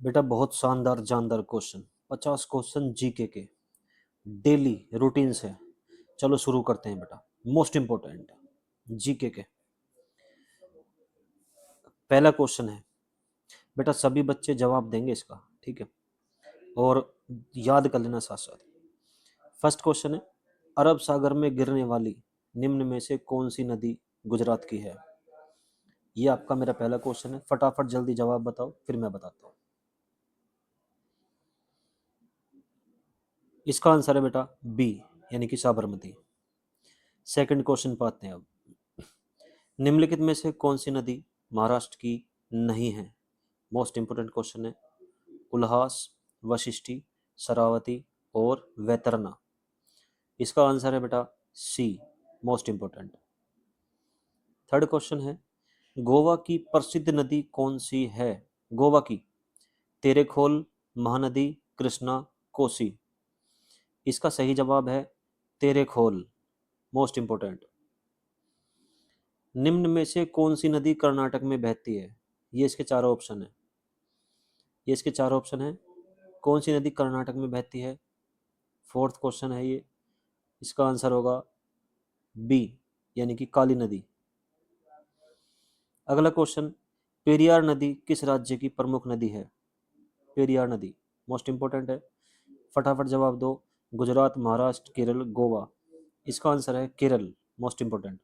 बेटा बहुत शानदार जानदार क्वेश्चन। 50 क्वेश्चन जीके के डेली रूटीन से। चलो शुरू करते हैं बेटा। मोस्ट इंपॉर्टेंट जीके के पहला क्वेश्चन है बेटा, सभी बच्चे जवाब देंगे इसका, ठीक है, और याद कर लेना साथ साथ। फर्स्ट क्वेश्चन है, अरब सागर में गिरने वाली निम्न में से कौन सी नदी गुजरात की है? ये आपका मेरा पहला क्वेश्चन है। फटाफट जल्दी जवाब बताओ, फिर मैं बताता हूँ। इसका आंसर है बेटा बी, यानी कि साबरमती। सेकंड क्वेश्चन पाते हैं अब। निम्नलिखित में से कौन सी नदी महाराष्ट्र की नहीं है? मोस्ट इंपोर्टेंट क्वेश्चन है। उल्हास, वशिष्ठी, शरावती और वैतरना। इसका आंसर है बेटा सी, मोस्ट इंपोर्टेंट। थर्ड क्वेश्चन है, गोवा की प्रसिद्ध नदी कौन सी है? गोवा की तेरेखोल, महानदी, कृष्णा, कोसी। इसका सही जवाब है तेरेखोल, मोस्ट इंपोर्टेंट। निम्न में से कौन सी नदी कर्नाटक में बहती है? ये इसके चारों ऑप्शन है। ये इसके चारों ऑप्शन है। कौन सी नदी कर्नाटक में बहती है? फोर्थ क्वेश्चन है ये। इसका आंसर होगा बी, यानी कि काली नदी। अगला क्वेश्चन, पेरियार नदी किस राज्य की प्रमुख नदी है? पेरियार नदी मोस्ट इंपोर्टेंट है। फटाफट जवाब दो। गुजरात, महाराष्ट्र, केरल, गोवा। इसका आंसर है केरल, मोस्ट इंपोर्टेंट।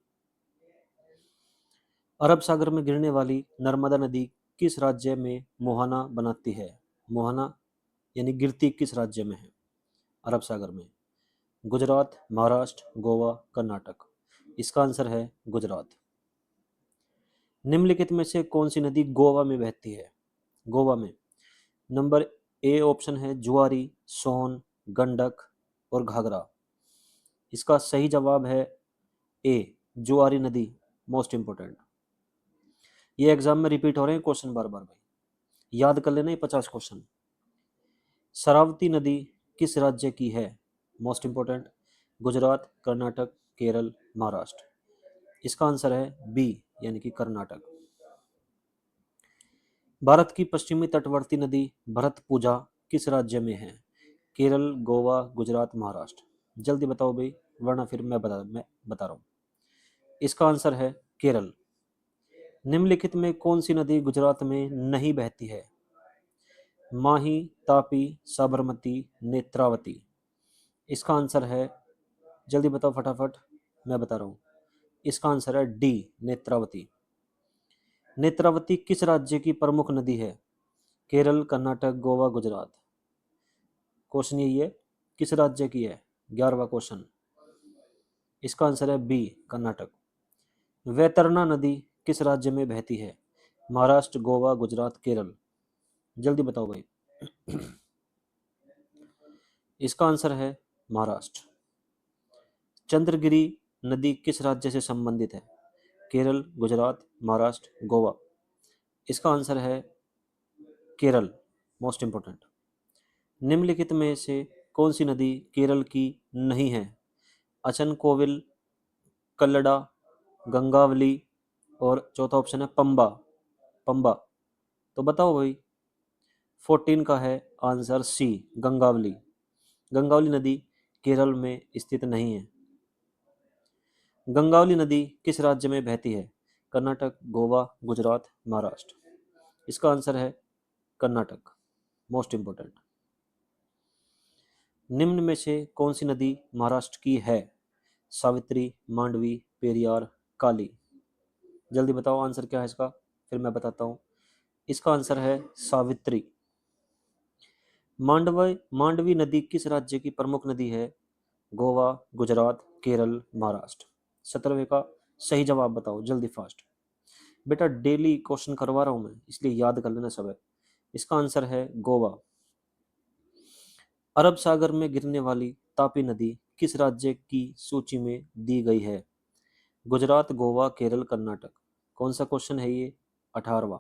अरब सागर में गिरने वाली नर्मदा नदी किस राज्य में मुहाना बनाती है? मुहाना यानी गिरती किस राज्य में है अरब सागर में? गुजरात, महाराष्ट्र, गोवा, कर्नाटक। इसका आंसर है गुजरात। निम्नलिखित में से कौन सी नदी गोवा में बहती है? गोवा में नंबर ए ऑप्शन है जुआरी, सोन, गंडक और घाघरा। इसका सही जवाब है ए, जुआरी नदी, मोस्ट इंपोर्टेंट। ये एग्जाम में रिपीट हो रहे हैं क्वेश्चन बार बार भाई, याद कर लेना ये 50 क्वेश्चन। शरावती नदी किस राज्य की है? Most important. गुजरात, कर्नाटक, केरल, महाराष्ट्र। इसका आंसर है बी, यानी कि कर्नाटक। भारत की पश्चिमी तटवर्ती नदी भरतपुजा किस राज्य में है? केरल, गोवा, गुजरात, महाराष्ट्र। जल्दी बताओ भाई, वरना फिर मैं बता रहा हूँ। इसका आंसर है केरल। निम्नलिखित में कौन सी नदी गुजरात में नहीं बहती है? माही, तापी, साबरमती, नेत्रावती। इसका आंसर है, जल्दी बताओ फटाफट, मैं बता रहा हूँ। इसका आंसर है डी, नेत्रावती। नेत्रावती किस राज्य की प्रमुख नदी है? केरल, कर्नाटक, गोवा, गुजरात। क्वेश्चन यही है, किस राज्य की है? 11वां क्वेश्चन। इसका आंसर है बी, कर्नाटक। वैतरना नदी किस राज्य में बहती है? महाराष्ट्र, गोवा, गुजरात, केरल। जल्दी बताओ भाई। इसका आंसर है महाराष्ट्र। चंद्रगिरी नदी किस राज्य से संबंधित है? केरल, गुजरात, महाराष्ट्र, गोवा। इसका आंसर है केरल, मोस्ट इंपोर्टेंट। निम्नलिखित में से कौन सी नदी केरल की नहीं है? अचनकोविल, कल्लडा, गंगावली और चौथा ऑप्शन है पंबा। पंबा। तो बताओ भाई। 14 का है आंसर सी, गंगावली। गंगावली नदी केरल में स्थित नहीं है। गंगावली नदी किस राज्य में बहती है? कर्नाटक, गोवा, गुजरात, महाराष्ट्र। इसका आंसर है कर्नाटक, मोस्ट इंपोर्टेंट। निम्न में से कौन सी नदी महाराष्ट्र की है? सावित्री, मांडवी, पेरियार, काली। जल्दी बताओ आंसर क्या है इसका, फिर मैं बताता हूँ। इसका आंसर है सावित्री। मांडवी नदी किस राज्य की प्रमुख नदी है? गोवा, गुजरात, केरल, महाराष्ट्र। 17वें का सही जवाब बताओ जल्दी फास्ट। बेटा डेली क्वेश्चन करवा रहा हूं मैं, इसलिए याद कर लेना सब है। इसका आंसर है गोवा। अरब सागर में गिरने वाली तापी नदी किस राज्य की सूची में दी गई है? गुजरात, गोवा, केरल, कर्नाटक। कौन सा क्वेश्चन है ये? 18वां।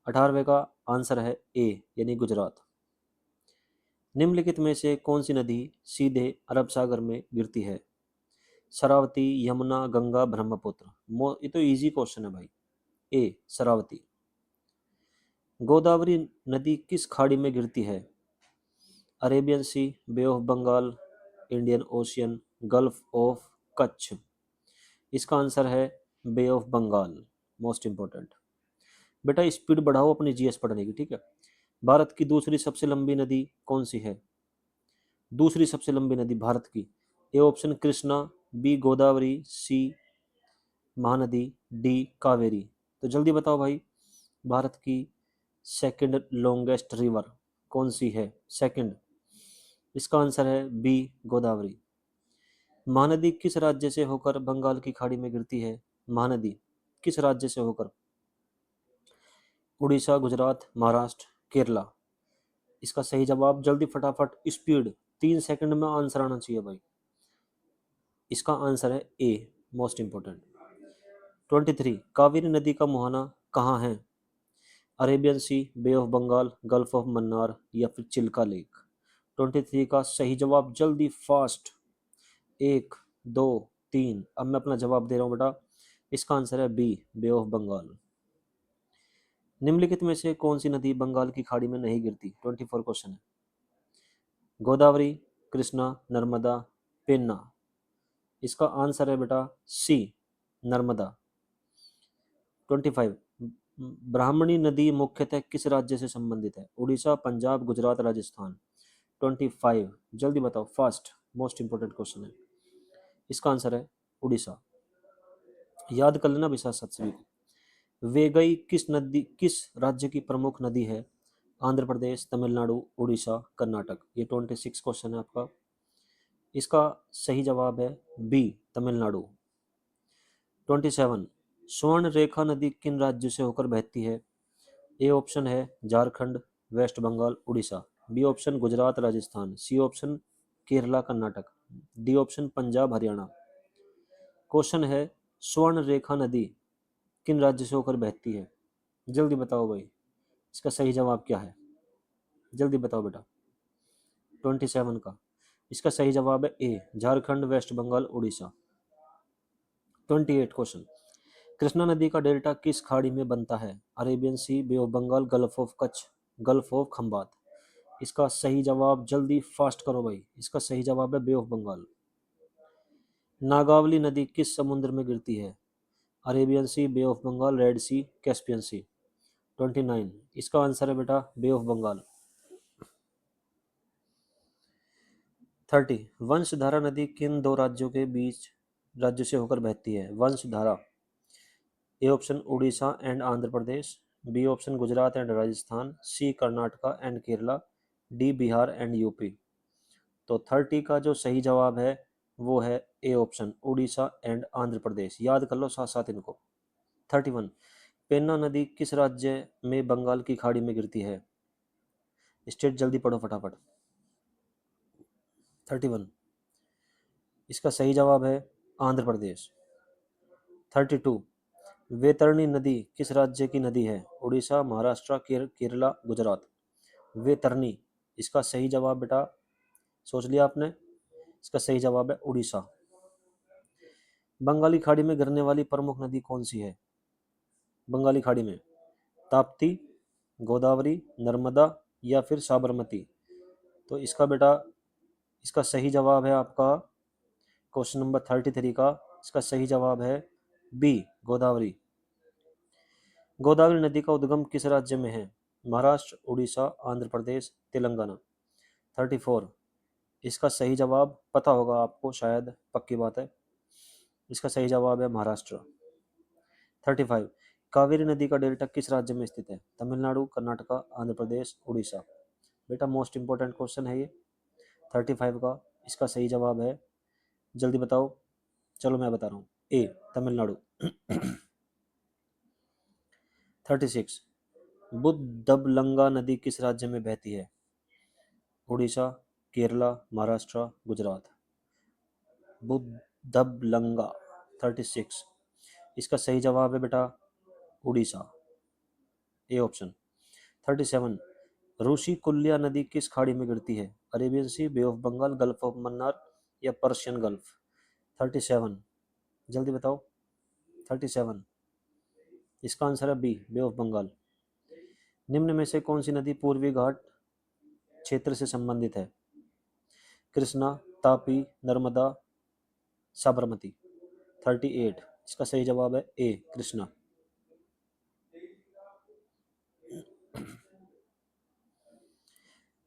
18वें का आंसर है ए, यानी गुजरात। निम्नलिखित में से कौन सी नदी सीधे अरब सागर में गिरती है? शरावती, यमुना, गंगा, ब्रह्मपुत्र। ये तो इजी क्वेश्चन है भाई। ए, शरावती। गोदावरी नदी किस खाड़ी में गिरती है? Arabian Sea, Bay of Bengal, Indian Ocean, Gulf of Kutch. इसका आंसर है Bay of Bengal. Most important. बेटा स्पीड बढ़ाओ अपनी जीएस पढ़ने की, ठीक है। भारत की दूसरी सबसे लंबी नदी कौन सी है? दूसरी सबसे लंबी नदी भारत की। A option Krishna, B Godavari, C Mahanadi, D Kaveri. तो जल्दी बताओ भाई, भारत की सेकंड लॉन्गेस्ट रिवर कौन सी है? सेकंड। इसका आंसर है बी गोदावरी। महानदी किस राज्य से होकर बंगाल की खाड़ी में गिरती है? महानदी किस राज्य से होकर? उड़ीसा, गुजरात, महाराष्ट्र, केरला। इसका सही जवाब जल्दी फटाफट स्पीड, 3 सेकंड में आंसर आना चाहिए भाई। इसका आंसर है ए, मोस्ट इंपोर्टेंट। 23, कावेरी नदी का मुहाना कहाँ है? Arabian Sea, Bay of Bengal, Gulf of Mannar या फिर चिल्का लेक। 23 का सही जवाब जल्दी फास्ट। 1, 2, 3। अब मैं अपना जवाब दे रहा हूँ बेटा। इसका आंसर है बी, बे ऑफ बंगाल। निम्नलिखित में से कौन सी नदी बंगाल की खाड़ी में नहीं गिरती? 24 क्वेश्चन है। गोदावरी, कृष्णा, नर्मदा, पेन्ना। इसका आंसर है बेटा सी, नर्मदा। 25, ब्राह्मणी नदी मुख्यतः किस राज्य से संबंधित है? उड़ीसा, पंजाब, गुजरात, राजस्थान। 25, जल्दी बताओ फास्ट, मोस्ट इंपोर्टेंट क्वेश्चन है। इसका आंसर है उड़ीसा। याद कर लेना भी साथ साथ सभी को। वेगई किस राज्य की प्रमुख नदी है? आंध्र प्रदेश, तमिलनाडु, उड़ीसा, कर्नाटक। ये 26 क्वेश्चन है आपका। इसका सही जवाब है बी, तमिलनाडु। 27, स्वर्ण रेखा नदी किन राज्यों से होकर बहती है? ए ऑप्शन है Jharkhand, West Bengal, Orissa. B option Gujarat, Rajasthan. C option Kerala, Karnataka. D option Punjab, Haryana. Question है स्वर्ण रेखा नदी किन राज्य से होकर बहती है? जल्दी बताओ भाई, इसका सही जवाब क्या है? जल्दी बताओ बेटा। 27 का इसका सही जवाब है A, Jharkhand, West Bengal, Orissa. 28 question, Krishna नदी का डेल्टा किस खाड़ी में बनता है? Arabian Sea, Bay of Bengal, Gulf of Kutch, Gulf of Khambhat. इसका सही जवाब जल्दी फास्ट करो भाई। इसका सही जवाब है बे ऑफ बंगाल। नागावली नदी किस समुद्र में गिरती है? Arabian Sea, Bay of Bengal, Red Sea, Caspian Sea. 29, इसका आंसर है बेटा बे ऑफ बंगाल। 30, वंशधारा नदी किन दो राज्यों से होकर बहती है? Vamsadhara. A option Orissa and Andhra Pradesh, B option Gujarat and Rajasthan, C Karnataka and Kerala, D Bihar and UP. तो 30 का जो सही जवाब है वो है A option Orissa and Andhra Pradesh. याद कर लो साथ साथ इनको। 31, पेन्ना नदी किस राज्य में बंगाल की खाड़ी में गिरती है? स्टेट जल्दी पढ़ो फटाफट। 31, इसका सही जवाब है आंध्र प्रदेश। 32, वैतरणी नदी किस राज्य की नदी है? उड़ीसा, महाराष्ट्र, केरला, गुजरात। वैतरणी, इसका सही जवाब बेटा सोच लिया आपने? इसका सही जवाब है उड़ीसा। बंगाली खाड़ी में गिरने वाली प्रमुख नदी कौन सी है? बंगाली खाड़ी में ताप्ती, गोदावरी, नर्मदा या फिर साबरमती। तो इसका बेटा इसका सही जवाब है आपका क्वेश्चन नंबर 33 का इसका सही जवाब है बी, गोदावरी। गोदावरी नदी का उद्गम किस राज्य में है? महाराष्ट्र, उड़ीसा, आंध्र प्रदेश, तेलंगाना। 34, इसका सही जवाब पता होगा आपको शायद, पक्की बात है। इसका सही जवाब है महाराष्ट्र। 35, कावेरी नदी का डेल्टा किस राज्य में स्थित है? तमिलनाडु, कर्नाटका, आंध्र प्रदेश, उड़ीसा। बेटा मोस्ट इंपॉर्टेंट क्वेश्चन है ये 35 का। इसका सही जवाब है, जल्दी बताओ। चलो मैं बता रहा हूँ, ए, तमिलनाडु। 36, बुद्धबलंगा नदी किस राज्य में बहती है? उड़ीसा, केरला, महाराष्ट्र, गुजरात। बुद्धबलंगा। 36, इसका सही जवाब है बेटा उड़ीसा, ए ऑप्शन। 37, रूसी कुल्या नदी किस खाड़ी में गिरती है? Arabian Sea, Bay of Bengal, Gulf of Mannar या पर्शियन गल्फ। 37, जल्दी बताओ। 37, इसका आंसर है बी, बे ऑफ बंगाल। निम्न में से कौन सी नदी पूर्वी घाट क्षेत्र से संबंधित है? कृष्णा, तापी, नर्मदा, साबरमती। 38, इसका सही जवाब है ए, कृष्णा।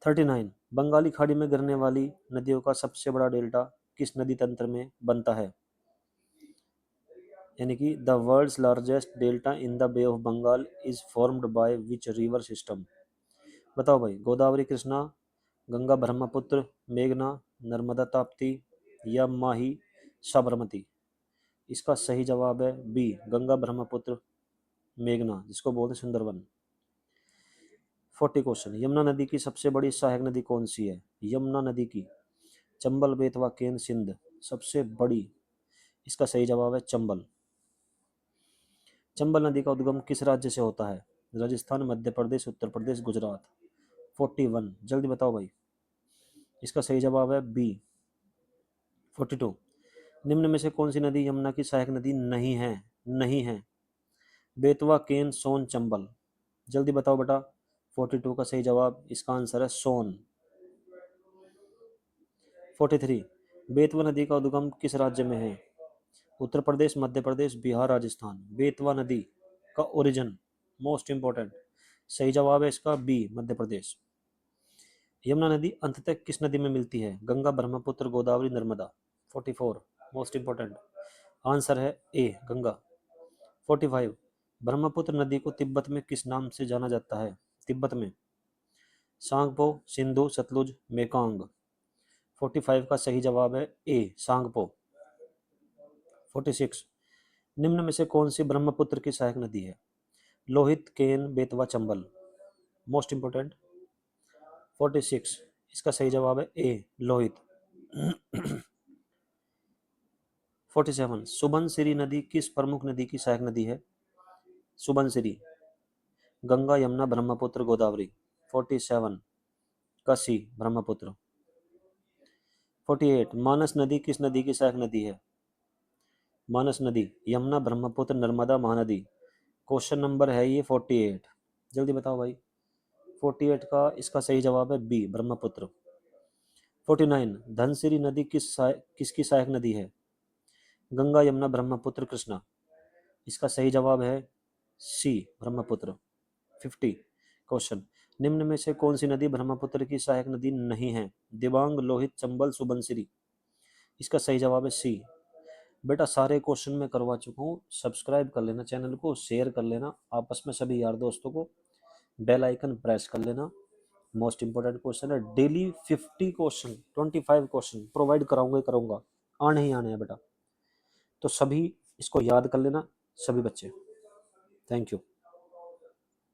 39, बंगाली खाड़ी में गिरने वाली नदियों का सबसे बड़ा डेल्टा किस नदी तंत्र में बनता है? यानी कि the world's largest delta in the Bay of Bengal is formed by which river system? बताओ भाई, गोदावरी, कृष्णा, गंगा ब्रह्मपुत्र, मेघना, नर्मदा ताप्ती या माही साबरमती। इसका सही जवाब है बी, गंगा ब्रह्मपुत्र मेघना, जिसको बोलते हैं सुंदरवन। 40 क्वेश्चन, यमुना नदी की सबसे बड़ी सहायक नदी कौन सी है? यमुना नदी की चंबल, बेतवा, केन, सिंध। सबसे बड़ी, इसका सही जवाब है चंबल। चंबल नदी का उद्गम किस राज्य से होता है? राजस्थान, मध्य प्रदेश, उत्तर प्रदेश, गुजरात। 41, जल्दी बताओ भाई। इसका सही जवाब है बी, 42। निम्न में से कौन सी नदी यमुना की सहायक नदी नहीं है? नहीं है। बेतवा, केन, सोन, चंबल। जल्दी बताओ बेटा। 42 का सही जवाब, इसका आंसर है सोन। 43, बेतवा नदी का उद्गम किस राज्य में है? उत्तर प्रदेश, मध्य प्रदेश, बिहार, राजस्थान। बेतवा नदी का ओरिजिन, मोस्ट इंपॉर्टेंट, सही जवाब है इसका बी, मध्य प्रदेश। यमुना नदी अंततः किस नदी में मिलती है? Ganga, Brahmaputra, Godavari, Narmada. 44, most important, answer है ए, गंगा। 45, ब्रह्मपुत्र नदी को तिब्बत में किस नाम से जाना जाता है? तिब्बत में सांगपो, सिंधु, सतलुज, मेकांग। 45 का सही जवाब है ए, सांगपो। 46, निम्न में से कौन सी ब्रह्मपुत्र की सहायक नदी है? लोहित, केन, बेतवा, चंबल। Most important. 46, इसका सही जवाब है ए, लोहित। 47, सुबनसिरी नदी किस प्रमुख नदी की सहायक नदी है? सुबनसिरी, गंगा, यमुना, ब्रह्मपुत्र, गोदावरी। 47 का सी, ब्रह्मपुत्र। 48, मानस नदी किस नदी की सहायक नदी है? मानस नदी, यमुना, ब्रह्मपुत्र, नर्मदा, महानदी। क्वेश्चन नंबर है ये 48, जल्दी बताओ भाई। 48 का इसका सही जवाब है बी, ब्रह्मपुत्र। 49, धनसिरी नदी किसकी सहायक नदी है? गंगा, यमुना, ब्रह्मपुत्र, कृष्णा। इसका सही जवाब है सी, ब्रह्मपुत्र। 50 क्वेश्चन, निम्न में से कौन सी नदी ब्रह्मपुत्र की सहायक नदी नहीं है? दिबांग, लोहित, चंबल, सुबनसिरी। इसका सही जवाब है सी। बेटा सारे क्वेश्चन मैं करवा चुका हूँ, सब्सक्राइब कर लेना चैनल को, शेयर कर लेना आपस में सभी यार दोस्तों को, बेल आइकन प्रेस कर लेना। मोस्ट इंपोर्टेंट क्वेश्चन है, डेली 50 क्वेश्चन, 25 क्वेश्चन प्रोवाइड कराऊंगा ही करूंगा, आने ही आने हैं बेटा, तो सभी इसको याद कर लेना सभी बच्चे। Thank you.